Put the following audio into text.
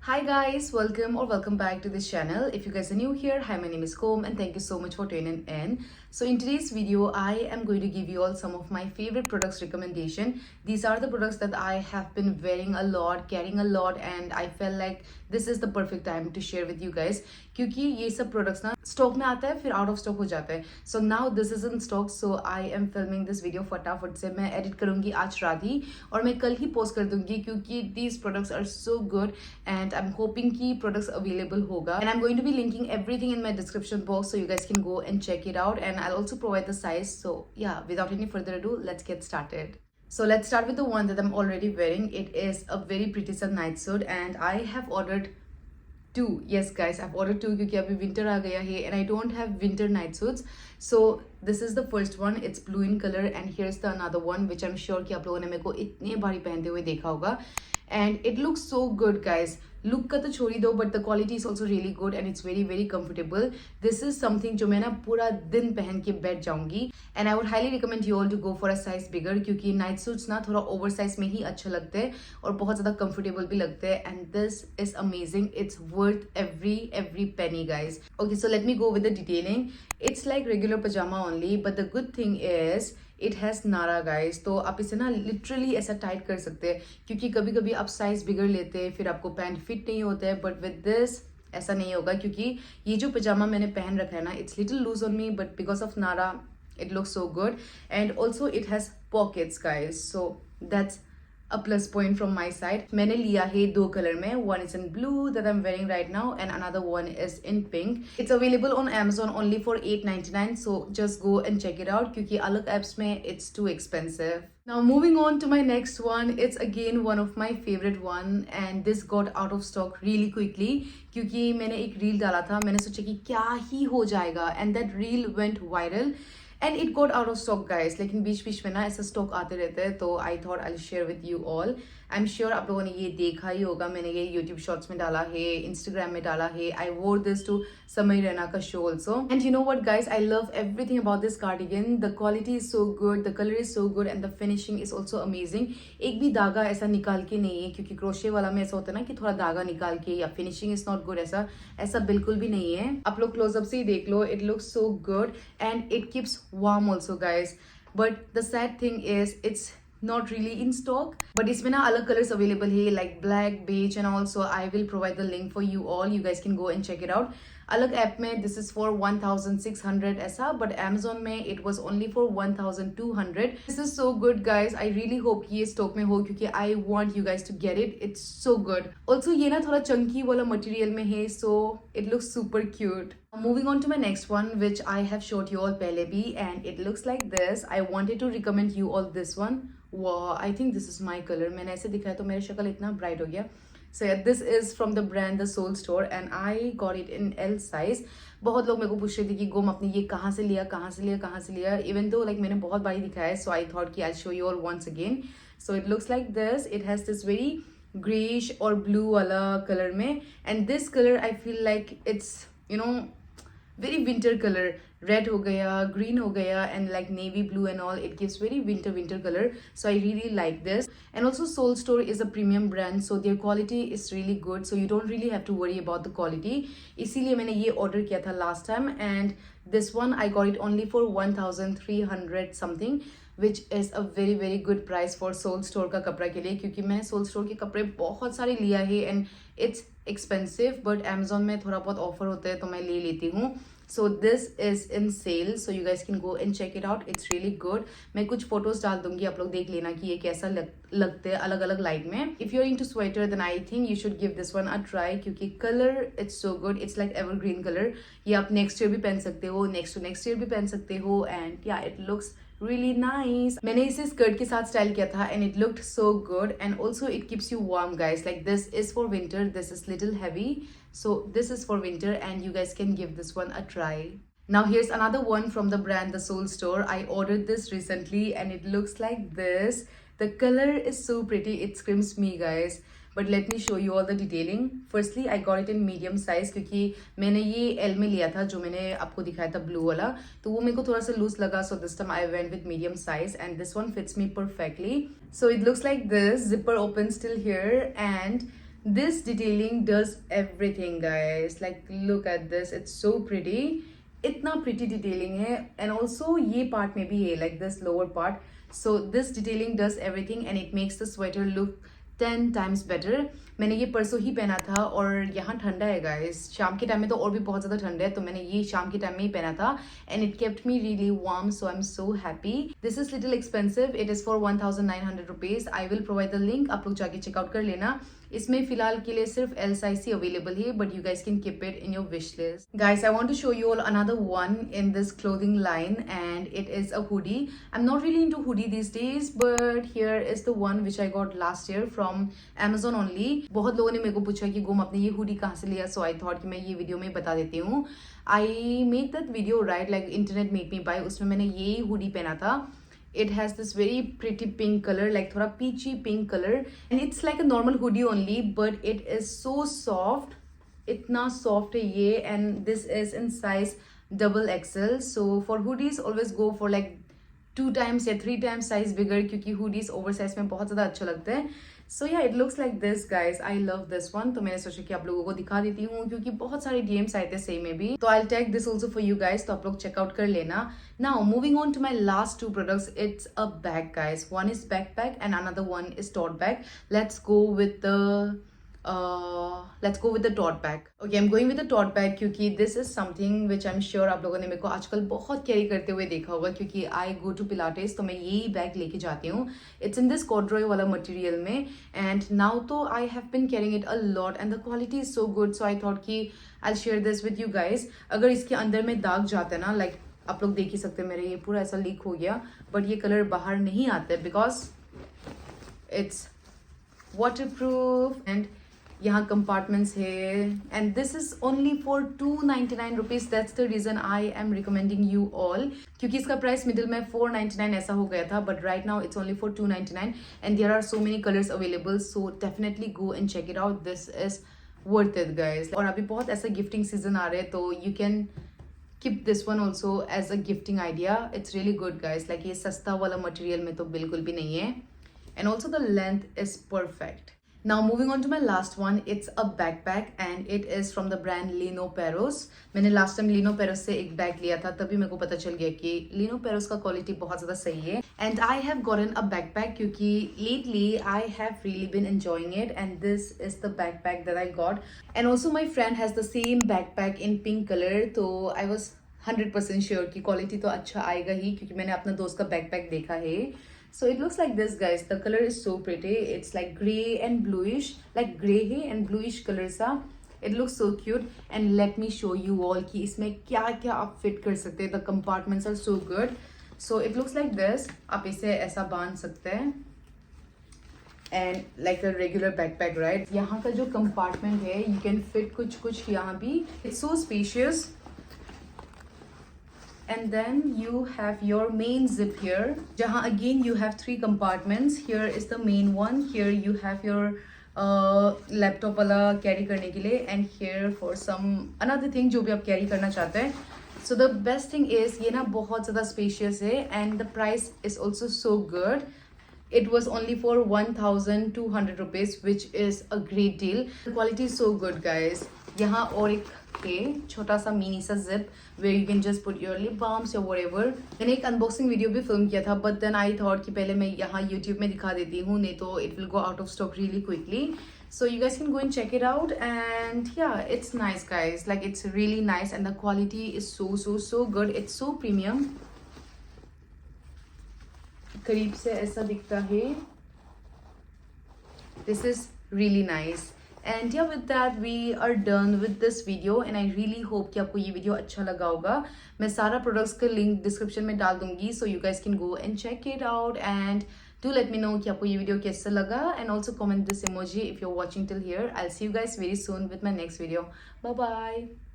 Hi guys, welcome back to this channel. If you guys are new here, hi, my name is Kom and thank you so much for tuning in. So in today's video, I am going to give you all some of my favorite products recommendation. These are the products that I have been wearing a lot, carrying a lot, and I felt like this is the perfect time to share with you guys क्योंकि ये सब products ना stock में आता है फिर out of stock हो जाता है. So now this is in stock, so I am filming this video फटाफट से. मैं एडिट करूंगी आज रात ही और मैं कल ही पोस्ट कर दूंगी क्योंकि these products are so good and I am hoping कि प्रोडक्ट्स अवेलेबल होगा. And I am going to be linking everything in my description box so you guys can go and check it out and I also provide the size. So yeah without any further ado let's get started. So let's start with the one that I'm already wearing. It is a very pretty sun night suit and I have ordered two. Yes guys, I've ordered two क्योंकि अभी winter आ गया है and I don't have winter night suits. So this is the first one. It's blue in color and here's the another one which I'm sure कि आप लोगों ने मेरे को इतने बारी पहनते हुए देखा होगा. And it looks so good guys. Look का तो छोड़ ही दो but the quality is also really good and it's very very comfortable. This is something जो मैं ना पूरा दिन पहन के बैठ जाऊंगी and I would highly recommend you all to go for a size bigger क्योंकि नाइट सूट्स ना थोड़ा ओवर साइज में ही अच्छा लगते हैं और बहुत ज्यादा कंफर्टेबल भी लगते हैं. And this is amazing. It's worth every penny guys. Okay so let me go with the detailing. It's like regular pyjama only but the good thing is it has nara guys. तो आप इसे ना literally ऐसा tight कर सकते हैं क्योंकि कभी कभी आप साइज बिगड़ लेते हैं फिर आपको पैंट फिट नहीं होता है बट विद दिस ऐसा नहीं होगा क्योंकि ये जो पजामा मैंने पहन रखा है ना it's little lose on me but because of नारा it looks so good and also it has pockets guys, so that's a plus point from my side. मैंने लिया है दो कलर में. One is in blue that I'm wearing right now and another one is in pink. It's available on Amazon only for $8.99, so just go and check it out क्योंकि अलग apps में it's too expensive. Now moving on to my next one, it's again one of my favorite one and this got out of stock really quickly क्योंकि मैंने एक reel डाला था. मैंने सोचा कि क्या ही हो जाएगा and that reel went viral and it got out of stock guys. लेकिन बीच बीच में ना ऐसा स्टॉक आते रहते हैं तो I thought I share with you all. I am sure आप लोगों ने ये देखा ही होगा. मैंने ये यूट्यूब शॉर्ट्स में डाला है, इंस्टाग्राम में डाला है. आई वोर दिस टू समय रैना का show also and you know what guys, I love everything about this cardigan. The quality is so good, the colour is so good and the finishing is also amazing. एक भी धागा ऐसा निकाल के नहीं है क्योंकि क्रोशे वाला में ऐसा होता है ना कि थोड़ा धागा निकाल के या फिनिशिंग इज नॉट गुड. ऐसा ऐसा बिल्कुल भी नहीं है. आप लोग क्लोजअप से ही देख लो. It looks so good and it keeps warm also guys, but the sad thing is it's not really in stock but इसमें ना अलग colors available है like black, beige and also I will provide the link for you all. You guys can go and check it out. अलग app में this is for 1600 ऐसा but Amazon में it was only for 1200. This is so good guys. I really hope कि ये stock में हो क्योंकि I want you guys to get it. It's so good. Also ये ना थोड़ा chunky वाला material में है so it looks super cute. Moving on to my next one which I have showed you all पहले भी and it looks like this. I wanted to recommend you all this one. Wow, I think this is my color. मैंने ऐसे दिखाया तो मेरी शक्ल इतना bright हो गया. So yeah, this is from the brand The Soul Store and I got it in L size. बहुत लोग मेरे को पूछ रहे थे कि गोम आपने ये कहाँ से लिया कहाँ से लिया कहाँ से लिया. Even though like मैंने बहुत बारी दिखाया है so I thought कि I'll show you all once again. So it looks like this. It has this very grayish और blue वाला color में and this color I feel like it's you know very winter color. Red हो गया, green हो गया and like navy blue and all. It gives very winter color. So I really like this. And also Soul Store is a premium brand so their quality is really good. So you don't really have to worry about the quality. इसीलिए मैंने ये order किया था last time and this one I got it only for 1300 something which is a very very good price for Soul Store का कपड़ा के लिए क्योंकि मैंने Soul Store के कपड़े बहुत सारे लिया है and it's expensive but Amazon में थोड़ा बहुत offer होता है तो मैं ले लेती हूँ. So this is in sale so you guys can go and check it out. It's really good. मैं कुछ फोटोज डाल दूंगी आप लोग देख लेना कि ये कैसा लगते हैं अलग अलग लाइट में. If you're into sweater then I think you should give this one a try क्योंकि color it's so good. It's like evergreen color. ये आप next year भी पहन सकते हो, next to next year भी पहन सकते हो and yeah it looks really nice. मैंने इसे स्कर्ट के साथ स्टाइल किया था and it looked so good and also it keeps you warm guys. Like this is for winter, this is little heavy so this is for winter and you guys can give this one a try. Now here's another one from the brand The Soul Store. I ordered this recently and it looks like this. The color is so pretty, it screams me guys. But let me show you all the detailing. Firstly, I got it in medium size क्योंकि मैंने ये L में लिया था जो मैंने आपको दिखाया था blue वाला तो वो मेरे को थोड़ा सा loose लगा so this time I went with medium size and this one fits me perfectly. So it looks like this. Zipper opens till here and This detailing does everything, guys. Like, look at this. It's so pretty. इतना pretty detailing है, and also ये part में भी है, like this lower part. So this detailing does everything and it makes the sweater look 10 times better. मैंने ये परसों ही पहना था और यहाँ ठंडा है गाइस. शाम के टाइम में तो और भी बहुत ज़्यादा ठंडा है, तो मैंने ये शाम के टाइम में ही पहना था and it kept me really warm, so I'm so happy. This is little expensive. It is for 1900 rupees. I will provide the link. आप लोग जाके चेकआउट कर लेना. इसमें फिलहाल के लिए सिर्फ L size ही अवेलेबल है, but you guys can keep it in your wish list. Guys, I want to show you all another one in this clothing line, and it is a hoodie. I'm not really into hoodie these days, but here is the one which I got last year from Amazon only. बहुत लोगों ने मेरे को पूछा कि गुम आपने ये हुडी कहाँ से लिया, so I thought कि मैं ये वीडियो में बता देती हूँ. I made that video right, like internet made me buy. उसमें मैंने ये हुडी पहना था. It has this very pretty pink color, like थोड़ा peachy pink color, and it's like a normal hoodie only, but it is so soft. इतना soft है ये, and this is in size double XL. So for hoodies, always go for like 2 times या 3 times size bigger, क्योंकि hoodies oversize में बहुत ज़्यादा अच्छा लगता है. So yeah, it looks like this, guys. I love this one. तो मैंने सोचा कि आप लोगों को दिखा देती हूँ, क्योंकि बहुत सारे DMs आए थे सेम में भी. तो I'll tag this also for you guys. तो आप लोग चेकआउट कर लेना. Now moving on to my last two products. It's a bag, guys. One is backpack and another one is tote bag. Let's go with the tote bag. Okay, I'm going with the tote bag क्योंकि this is something which I'm sure आप लोगों ने मेरे को आजकल बहुत carry करते हुए देखा होगा, क्योंकि I go to Pilates, तो मैं यही बैग लेके जाती हूँ. It's in this corduroy वाला मटेरियल में, and now तो I have been carrying it a lot and the quality is so good, so I thought कि I'll share this with you guys. अगर इसके अंदर में दाग जाता है ना, like आप लोग देख ही सकते हैं, मेरे ये पूरा ऐसा लीक हो गया, बट ये कलर बाहर नहीं आता है बिकॉज इट्स वाटरप्रूफ एंड यहाँ कंपार्टमेंट्स है, and this is only for 299 rupees. That's the reason I am recommending you all, क्योंकि इसका प्राइस मिडिल में 499 ऐसा हो गया था, but right now it's only for 299 and there are so many colours available, so definitely go and check it out. This is worth it guys. और अभी बहुत ऐसा गिफ्टिंग सीजन आ रहे हैं, तो you can keep this one also as a gifting idea. It's really good, guys. Like ये सस्ता वाला मटेरियल में तो बिल्कुल भी नहीं है, and also the length is perfect. Now moving on to my last one, it's a backpack and it is from the brand Lino Peros. मैंने last time Lino Peros से एक बैग लिया था, तभी मेरे को पता चल गया कि Lino Peros का क्वालिटी बहुत ज़्यादा सही है. And I have gotten a backpack क्योंकि lately I have really been enjoying it, and this is the backpack that I got. And also my friend has the same backpack in pink color, तो I was 100% sure कि quality तो अच्छा आएगा ही, क्योंकि मैंने अपना दोस्त का बैकपैक देखा है. So it looks like this, guys. The color is so pretty. It's like grey and bluish, like grey है and bluish color सा. It looks so cute. And let me show you all कि इसमें क्या क्या आप fit कर सकते हैं. The compartments are so good. So it looks like this. आप इसे ऐसा बांध सकते हैं. And like a regular backpack, right? यहाँ का जो compartment है, you can fit कुछ यहाँ भी. It's so spacious. And then you have your main zip here, jahan again you have 3 compartments. Here is the main one. Here you have your laptop wala carry karne ke liye, and here for some another thing jo bhi aap carry karna chahte hain. So the best thing is ye na bahut zyada spacious hai, and the price is also so good. It was only for 1200 rupees, which is a great deal. The quality is so good, guys. यहाँ और एक है छोटा सा mini सा zip where you can just put your lip balms or whatever. मैंने एक unboxing video भी फिल्म किया था, but then I thought कि पहले मैं यहाँ YouTube में दिखा देती हूँ, नहीं तो it will go out of stock really quickly. So you guys can go and check it out, and yeah, it's nice, guys. Like it's really nice, and the quality is so good. It's so premium. करीब से ऐसा दिखता है. This is really nice. And yeah, with that we are done with this video, and I really hope कि आपको ये video अच्छा लगा होगा. मैं सारा प्रोडक्ट्स का लिंक डिस्क्रिप्शन में डाल दूंगी, so you guys can go and check it out, and do let me know कि आपको ये वीडियो कैसा लगा, and also comment this emoji if you're watching till here. I'll see you guys very soon with my next video. Bye bye.